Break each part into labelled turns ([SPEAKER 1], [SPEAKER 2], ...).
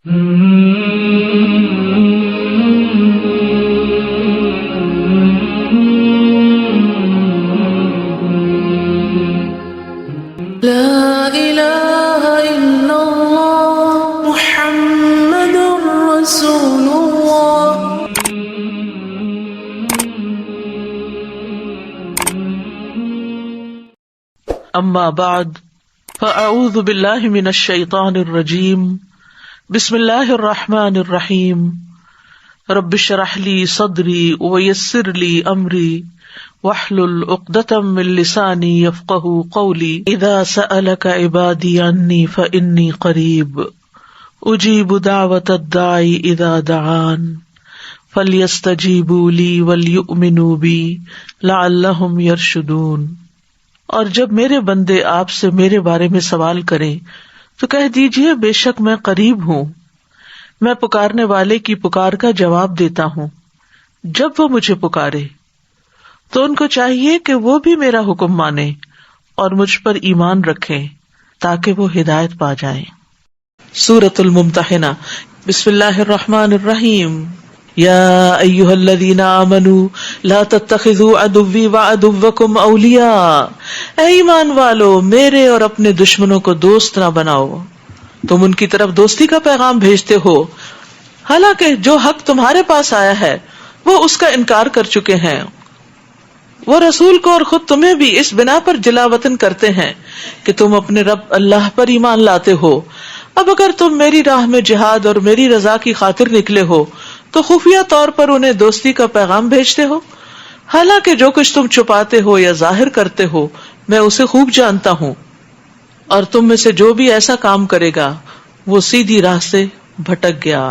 [SPEAKER 1] لا إله إلا الله محمد رسول الله.
[SPEAKER 2] اما بعد فاعوذ باللہ من الشیطان الرجیم بسم اللہ الرحمن الرحیم رب اشرح لی صدری ویسر لی امری واحلل عقدۃ من لسانی یفقہوا قولی اذا سألک عبادی عنی فانی قریب اجیب دعوۃ الداعی اذا دعان فلیستجیبوا لی ولیؤمنوا بی لعلہم یرشدون. اور جب میرے بندے آپ سے میرے بارے میں سوال کریں تو کہہ دیجئے بے شک میں قریب ہوں، میں پکارنے والے کی پکار کا جواب دیتا ہوں. جب وہ مجھے پکارے تو ان کو چاہیے کہ وہ بھی میرا حکم مانیں اور مجھ پر ایمان رکھیں تاکہ وہ ہدایت پا جائیں. سورۃ الممتحنہ. بسم اللہ الرحمن الرحیم. یا ایھا الذین آمنوا لا تتخذوا عدوی وعدوکم اولیاء. اے ایمان والو میرے اور اپنے دشمنوں کو دوست نہ بناؤ. تم ان کی طرف دوستی کا پیغام بھیجتے ہو حالانکہ جو حق تمہارے پاس آیا ہے وہ اس کا انکار کر چکے ہیں. وہ رسول کو اور خود تمہیں بھی اس بنا پر جلا وطن کرتے ہیں کہ تم اپنے رب اللہ پر ایمان لاتے ہو. اب اگر تم میری راہ میں جہاد اور میری رضا کی خاطر نکلے ہو تو خفیہ طور پر انہیں دوستی کا پیغام بھیجتے ہو، حالانکہ جو کچھ تم چھپاتے ہو یا ظاہر کرتے ہو میں اسے خوب جانتا ہوں. اور تم میں سے جو بھی ایسا کام کرے گا وہ سیدھی راہ سے بھٹک گیا.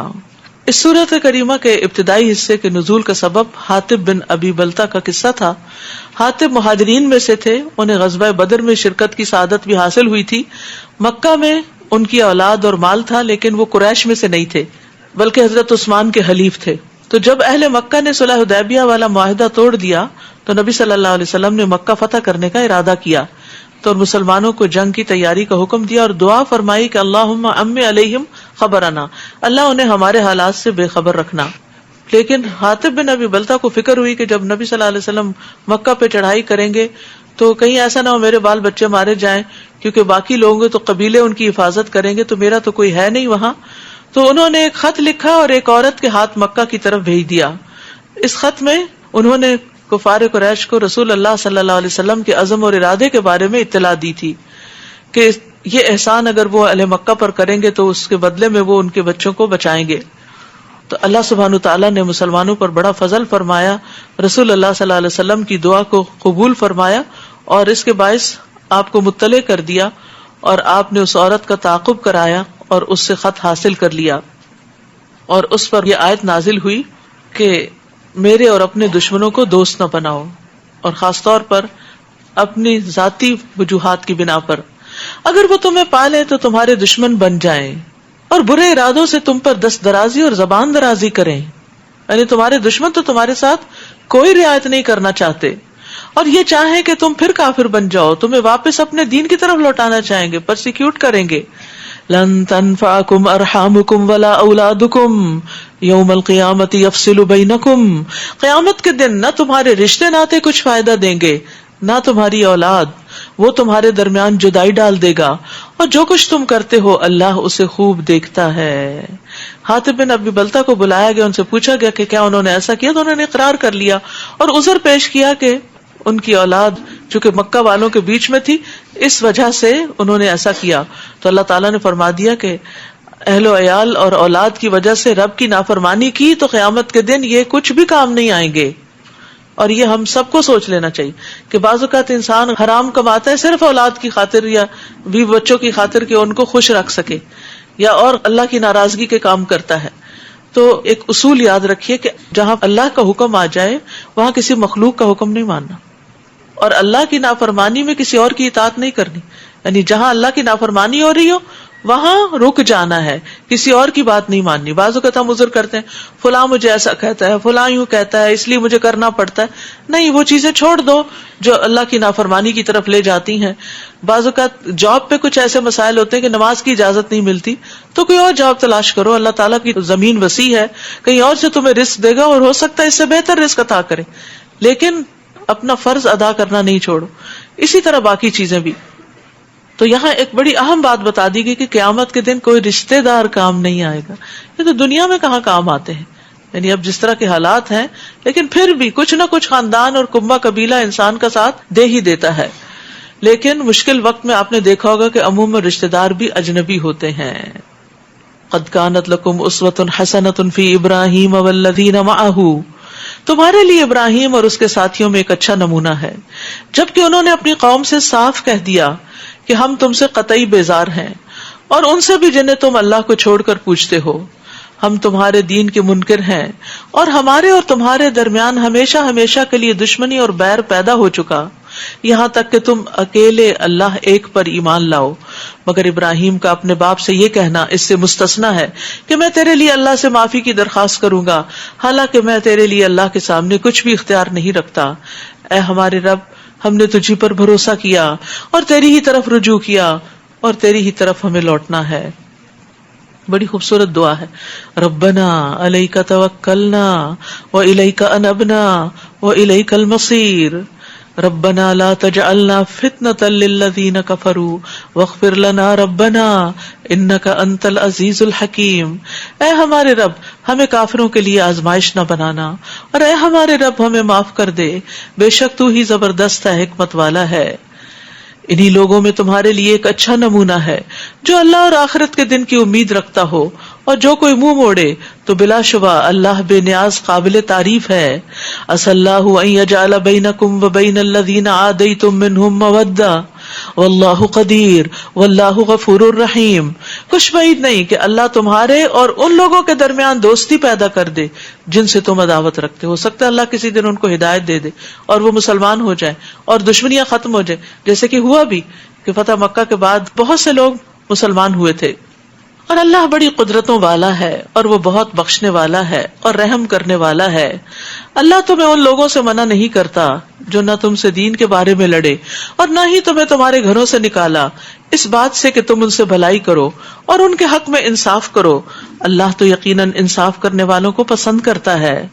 [SPEAKER 2] اس سورۃ کریمہ کے ابتدائی حصے کے نزول کا سبب حاطب بن ابی بلتہ کا قصہ تھا. حاطب مہاجرین میں سے تھے، انہیں غزوہ بدر میں شرکت کی سعادت بھی حاصل ہوئی تھی. مکہ میں ان کی اولاد اور مال تھا لیکن وہ قریش میں سے نہیں تھے بلکہ حضرت عثمان کے حلیف تھے. تو جب اہل مکہ نے صلح حدیبیہ والا معاہدہ توڑ دیا تو نبی صلی اللہ علیہ وسلم نے مکہ فتح کرنے کا ارادہ کیا تو مسلمانوں کو جنگ کی تیاری کا حکم دیا اور دعا فرمائی کہ اللہم امی علیہم خبرنا، اللہ انہیں ہمارے حالات سے بے خبر رکھنا. لیکن حاطب بن ابی بلتہ کو فکر ہوئی کہ جب نبی صلی اللہ علیہ وسلم مکہ پہ چڑھائی کریں گے تو کہیں ایسا نہ ہو میرے بال بچے مارے جائیں، کیونکہ باقی لوگ تو قبیلے ان کی حفاظت کریں گے تو میرا تو کوئی ہے نہیں وہاں. تو انہوں نے ایک خط لکھا اور ایک عورت کے ہاتھ مکہ کی طرف بھیج دیا. اس خط میں انہوں نے کفار قریش کو رسول اللہ صلی اللہ علیہ وسلم کے عزم اور ارادے کے بارے میں اطلاع دی تھی کہ یہ احسان اگر وہ اہل مکہ پر کریں گے تو اس کے بدلے میں وہ ان کے بچوں کو بچائیں گے. تو اللہ سبحانہ تعالیٰ نے مسلمانوں پر بڑا فضل فرمایا، رسول اللہ صلی اللہ علیہ وسلم کی دعا کو قبول فرمایا اور اس کے باعث آپ کو مطلع کر دیا اور آپ نے اس عورت کا تعاقب کرایا اور اس سے خط حاصل کر لیا. اور اس پر یہ آیت نازل ہوئی کہ میرے اور اپنے دشمنوں کو دوست نہ بناؤ، اور خاص طور پر اپنی ذاتی وجوہات کی بنا پر. اگر وہ تمہیں پالیں تو تمہارے دشمن بن جائیں اور برے ارادوں سے تم پر دست درازی اور زبان درازی کریں، یعنی تمہارے دشمن تو تمہارے ساتھ کوئی رعایت نہیں کرنا چاہتے اور یہ چاہیں کہ تم پھر کافر بن جاؤ، تمہیں واپس اپنے دین کی طرف لوٹانا چاہیں گے، پرسیکیوٹ کریں گے. لن تنفعکم ارحامکم ولا اولادکم یوم القیامت یفصل بینکم. قیامت کے دن نہ تمہارے رشتے ناتے کچھ فائدہ دیں گے نہ تمہاری اولاد، وہ تمہارے درمیان جدائی ڈال دے گا، اور جو کچھ تم کرتے ہو اللہ اسے خوب دیکھتا ہے. حاطب بن ابی بلتہ کو بلایا گیا، ان سے پوچھا گیا کہ کیا انہوں نے ایسا کیا، تو انہوں نے اقرار کر لیا اور عذر پیش کیا کہ ان کی اولاد چونکہ مکہ والوں کے بیچ میں تھی اس وجہ سے انہوں نے ایسا کیا. تو اللہ تعالیٰ نے فرما دیا کہ اہل و عیال اور اولاد کی وجہ سے رب کی نافرمانی کی تو قیامت کے دن یہ کچھ بھی کام نہیں آئیں گے. اور یہ ہم سب کو سوچ لینا چاہیے کہ بعض اوقات انسان حرام کماتا ہے صرف اولاد کی خاطر یا بیوی بچوں کی خاطر کہ ان کو خوش رکھ سکے، یا اور اللہ کی ناراضگی کے کام کرتا ہے. تو ایک اصول یاد رکھیے کہ جہاں اللہ کا حکم آ جائے وہاں کسی مخلوق کا حکم نہیں ماننا، اور اللہ کی نافرمانی میں کسی اور کی اطاعت نہیں کرنی. یعنی جہاں اللہ کی نافرمانی ہو رہی ہو وہاں رک جانا ہے، کسی اور کی بات نہیں ماننی. بعض اوقات ہم عذر کرتے ہیں، فلاں مجھے ایسا کہتا ہے، فلاں یوں کہتا ہے، اس لیے مجھے کرنا پڑتا ہے. نہیں، وہ چیزیں چھوڑ دو جو اللہ کی نافرمانی کی طرف لے جاتی ہیں. بعض اوقات جاب پہ کچھ ایسے مسائل ہوتے ہیں کہ نماز کی اجازت نہیں ملتی، تو کوئی اور جاب تلاش کرو. اللہ تعالیٰ کی زمین وسیع ہے، کہیں اور سے تمہیں رزق دے گا، اور ہو سکتا ہے اس سے بہتر رزق عطا کرے. لیکن اپنا فرض ادا کرنا نہیں چھوڑو. اسی طرح باقی چیزیں بھی. تو یہاں ایک بڑی اہم بات بتا دی گئی کہ قیامت کے دن کوئی رشتہ دار کام نہیں آئے گا. یہ تو دنیا میں کہاں کام آتے ہیں، یعنی اب جس طرح کے حالات ہیں، لیکن پھر بھی کچھ نہ کچھ خاندان اور کنبہ قبیلہ انسان کا ساتھ دے ہی دیتا ہے. لیکن مشکل وقت میں آپ نے دیکھا ہوگا کہ عموماً رشتہ دار بھی اجنبی ہوتے ہیں. قد کانت لکم اسوۃ حسنۃ فی ابراہیم والذین معہ، تمہارے لیے ابراہیم اور اس کے ساتھیوں میں ایک اچھا نمونہ ہے، جبکہ انہوں نے اپنی قوم سے صاف کہہ دیا کہ ہم تم سے قطعی بیزار ہیں، اور ان سے بھی جنہیں تم اللہ کو چھوڑ کر پوچھتے ہو. ہم تمہارے دین کے منکر ہیں، اور ہمارے اور تمہارے درمیان ہمیشہ ہمیشہ کے لیے دشمنی اور بیر پیدا ہو چکا، یہاں تک کہ تم اکیلے اللہ ایک پر ایمان لاؤ. مگر ابراہیم کا اپنے باپ سے یہ کہنا اس سے مستثنا ہے کہ میں تیرے لیے اللہ سے معافی کی درخواست کروں گا، حالانکہ میں تیرے لیے اللہ کے سامنے کچھ بھی اختیار نہیں رکھتا. اے ہمارے رب، ہم نے تجھی پر بھروسہ کیا اور تیری ہی طرف رجوع کیا، اور تیری ہی طرف ہمیں لوٹنا ہے. بڑی خوبصورت دعا ہے. ربنا علیک توکلنا والیک انبنا والیک المصیر. ربنا لا تجعلنا فتنة للذین کفروا واغفر لنا ربنا انک انت العزیز الحکیم. اے ہمارے رب، ہمیں کافروں کے لیے آزمائش نہ بنانا، اور اے ہمارے رب ہمیں معاف کر دے، بے شک تو ہی زبردست ہے، حکمت والا ہے. انہی لوگوں میں تمہارے لیے ایک اچھا نمونہ ہے جو اللہ اور آخرت کے دن کی امید رکھتا ہو، اور جو کوئی منہ موڑے تو بلا شبہ اللہ بے نیاز قابل تعریف ہے. عسى اللہ ان یجعل بینکم وبین الذین عادیتم منہم مودہ واللہ قدیر واللہ غفور الرحیم. کچھ بعید نہیں کہ اللہ تمہارے اور ان لوگوں کے درمیان دوستی پیدا کر دے جن سے تم عداوت رکھتے ہو. سکتا ہے اللہ کسی دن ان کو ہدایت دے دے اور وہ مسلمان ہو جائیں اور دشمنیاں ختم ہو جائیں، جیسے کہ ہوا بھی کہ فتح مکہ کے بعد بہت سے لوگ مسلمان ہوئے تھے. اور اللہ بڑی قدرتوں والا ہے، اور وہ بہت بخشنے والا ہے اور رحم کرنے والا ہے. اللہ تمہیں ان لوگوں سے منع نہیں کرتا جو نہ تم سے دین کے بارے میں لڑے، اور نہ ہی تمہیں تمہارے گھروں سے نکالا اس بات سے کہ تم ان سے بھلائی کرو اور ان کے حق میں انصاف کرو. اللہ تو یقیناً انصاف کرنے والوں کو پسند کرتا ہے.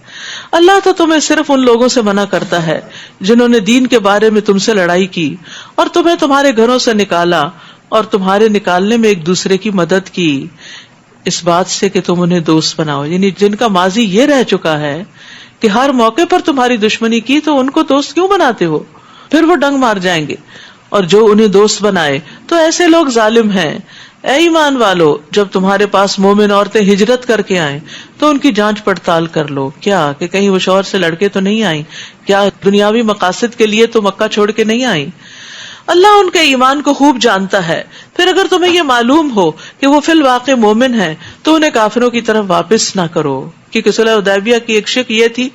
[SPEAKER 2] اللہ تو تمہیں صرف ان لوگوں سے منع کرتا ہے جنہوں نے دین کے بارے میں تم سے لڑائی کی اور تمہیں تمہارے گھروں سے نکالا اور تمہارے نکالنے میں ایک دوسرے کی مدد کی، اس بات سے کہ تم انہیں دوست بناؤ. یعنی جن کا ماضی یہ رہ چکا ہے کہ ہر موقع پر تمہاری دشمنی کی، تو ان کو دوست کیوں بناتے ہو؟ پھر وہ ڈنگ مار جائیں گے. اور جو انہیں دوست بنائے تو ایسے لوگ ظالم ہیں. اے ایمان والو، جب تمہارے پاس مومن عورتیں ہجرت کر کے آئیں تو ان کی جانچ پڑتال کر لو، کیا کہ کہیں وہ شوہر سے لڑکے تو نہیں آئیں، کیا دنیاوی مقاصد کے لیے تو مکہ چھوڑ کے نہیں آئیں. اللہ ان کے ایمان کو خوب جانتا ہے. پھر اگر تمہیں یہ معلوم ہو کہ وہ فی الواقع مومن ہیں تو انہیں کافروں کی طرف واپس نہ کرو، کیونکہ صلح حدیبیہ کی ایک شک یہ تھی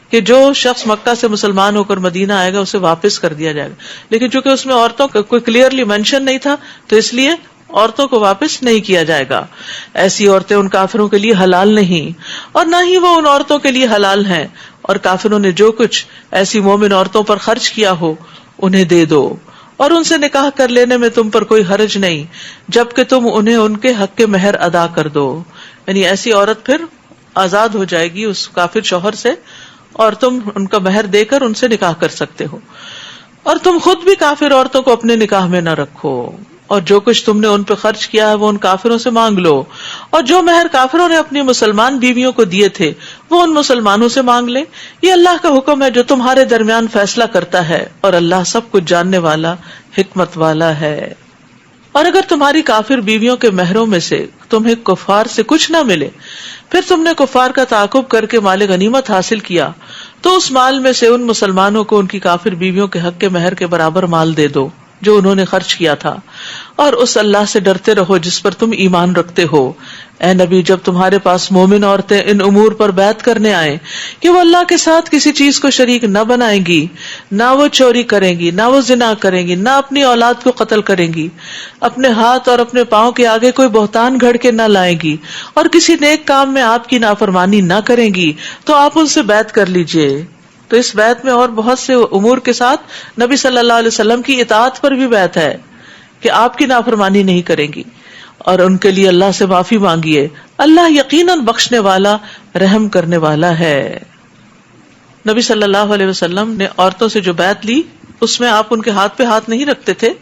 [SPEAKER 2] کہ جو شخص مکہ سے مسلمان ہو کر مدینہ آئے گا اسے واپس کر دیا جائے گا. لیکن چونکہ اس میں عورتوں کا کوئی کلیئرلی مینشن نہیں تھا تو اس لیے عورتوں کو واپس نہیں کیا جائے گا. ایسی عورتیں ان کافروں کے لیے حلال نہیں، اور نہ ہی وہ ان عورتوں کے لیے حلال ہیں. اور کافروں نے جو کچھ ایسی مومن عورتوں پر خرچ کیا ہو انہیں دے دو، اور ان سے نکاح کر لینے میں تم پر کوئی حرج نہیں جبکہ تم انہیں ان کے حق کے مہر ادا کر دو. یعنی ایسی عورت پھر آزاد ہو جائے گی اس کافر شوہر سے، اور تم ان کا مہر دے کر ان سے نکاح کر سکتے ہو. اور تم خود بھی کافر عورتوں کو اپنے نکاح میں نہ رکھو، اور جو کچھ تم نے ان پہ خرچ کیا ہے وہ ان کافروں سے مانگ لو، اور جو مہر کافروں نے اپنی مسلمان بیویوں کو دیے تھے وہ ان مسلمانوں سے مانگ لے. یہ اللہ کا حکم ہے جو تمہارے درمیان فیصلہ کرتا ہے، اور اللہ سب کچھ جاننے والا، حکمت والا ہے. اور اگر تمہاری کافر بیویوں کے مہروں میں سے تمہیں کفار سے کچھ نہ ملے، پھر تم نے کفار کا تعاقب کر کے مال غنیمت حاصل کیا، تو اس مال میں سے ان مسلمانوں کو ان کی کافر بیویوں کے حق کے مہر کے برابر مال دے دو. جو انہوں نے خرچ کیا تھا، اور اس اللہ سے ڈرتے رہو جس پر تم ایمان رکھتے ہو۔ اے نبی، جب تمہارے پاس مومن عورتیں ان امور پر بیعت کرنے آئیں کہ وہ اللہ کے ساتھ کسی چیز کو شریک نہ بنائیں گی، نہ وہ چوری کریں گی، نہ وہ زنا کریں گی، نہ اپنی اولاد کو قتل کریں گی، اپنے ہاتھ اور اپنے پاؤں کے آگے کوئی بہتان گھڑ کے نہ لائیں گی، اور کسی نیک کام میں آپ کی نافرمانی نہ کریں گی، تو آپ ان سے بیعت کر لیجئے۔ تو اس بیعت میں اور بہت سے امور کے ساتھ نبی صلی اللہ علیہ وسلم کی اطاعت پر بھی بیعت ہے کہ آپ کی نافرمانی نہیں کریں گی، اور ان کے لیے اللہ سے معافی مانگیے، اللہ یقیناً بخشنے والا، رحم کرنے والا ہے۔ نبی صلی اللہ علیہ وسلم نے عورتوں سے جو بیعت لی اس میں آپ ان کے ہاتھ پہ ہاتھ نہیں رکھتے تھے،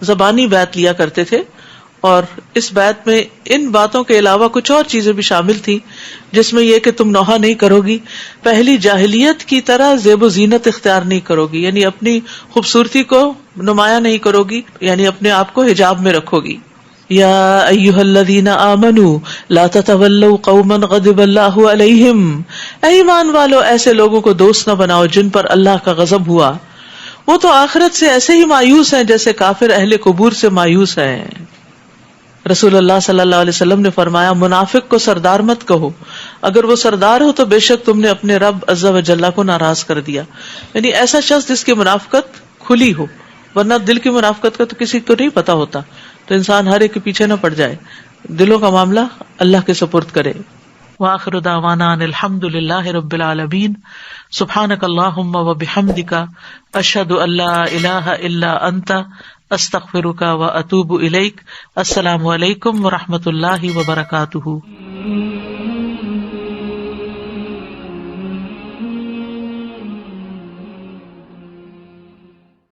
[SPEAKER 2] زبانی بیعت لیا کرتے تھے، اور اس بیعت میں ان باتوں کے علاوہ کچھ اور چیزیں بھی شامل تھی، جس میں یہ کہ تم نوحہ نہیں کرو گی، پہلی جاہلیت کی طرح زیب و زینت اختیار نہیں کرو گی، یعنی اپنی خوبصورتی کو نمایاں نہیں کرو گی، یعنی اپنے آپ کو حجاب میں رکھو گی۔ یا ایھا الذین آمنوا لا تتولوا قوما غضب اللہ علیہم، اے ایمان والو ایسے لوگوں کو دوست نہ بناؤ جن پر اللہ کا غضب ہوا، وہ تو آخرت سے ایسے ہی مایوس ہیں جیسے کافر اہل قبور سے مایوس ہیں۔ رسول اللہ صلی اللہ علیہ وسلم نے فرمایا، منافق کو سردار مت کہو، اگر وہ سردار ہو تو بے شک تم نے اپنے رب عز و جل کو ناراض کر دیا، یعنی ایسا شخص جس کی منافقت کھلی ہو، ورنہ دل کی منافقت کا تو کسی کو نہیں پتا ہوتا، تو انسان ہر ایک کے پیچھے نہ پڑ جائے، دلوں کا معاملہ اللہ کے سپرد کرے۔ وآخر دعوانا ان الحمد للہ رب العالمین، سبحانک اللہم وبحمدک، اشہد ان لا الہ الا انت، استغفرک واتوب الیک۔ السلام علیکم ورحمۃ اللہ وبرکاتہ۔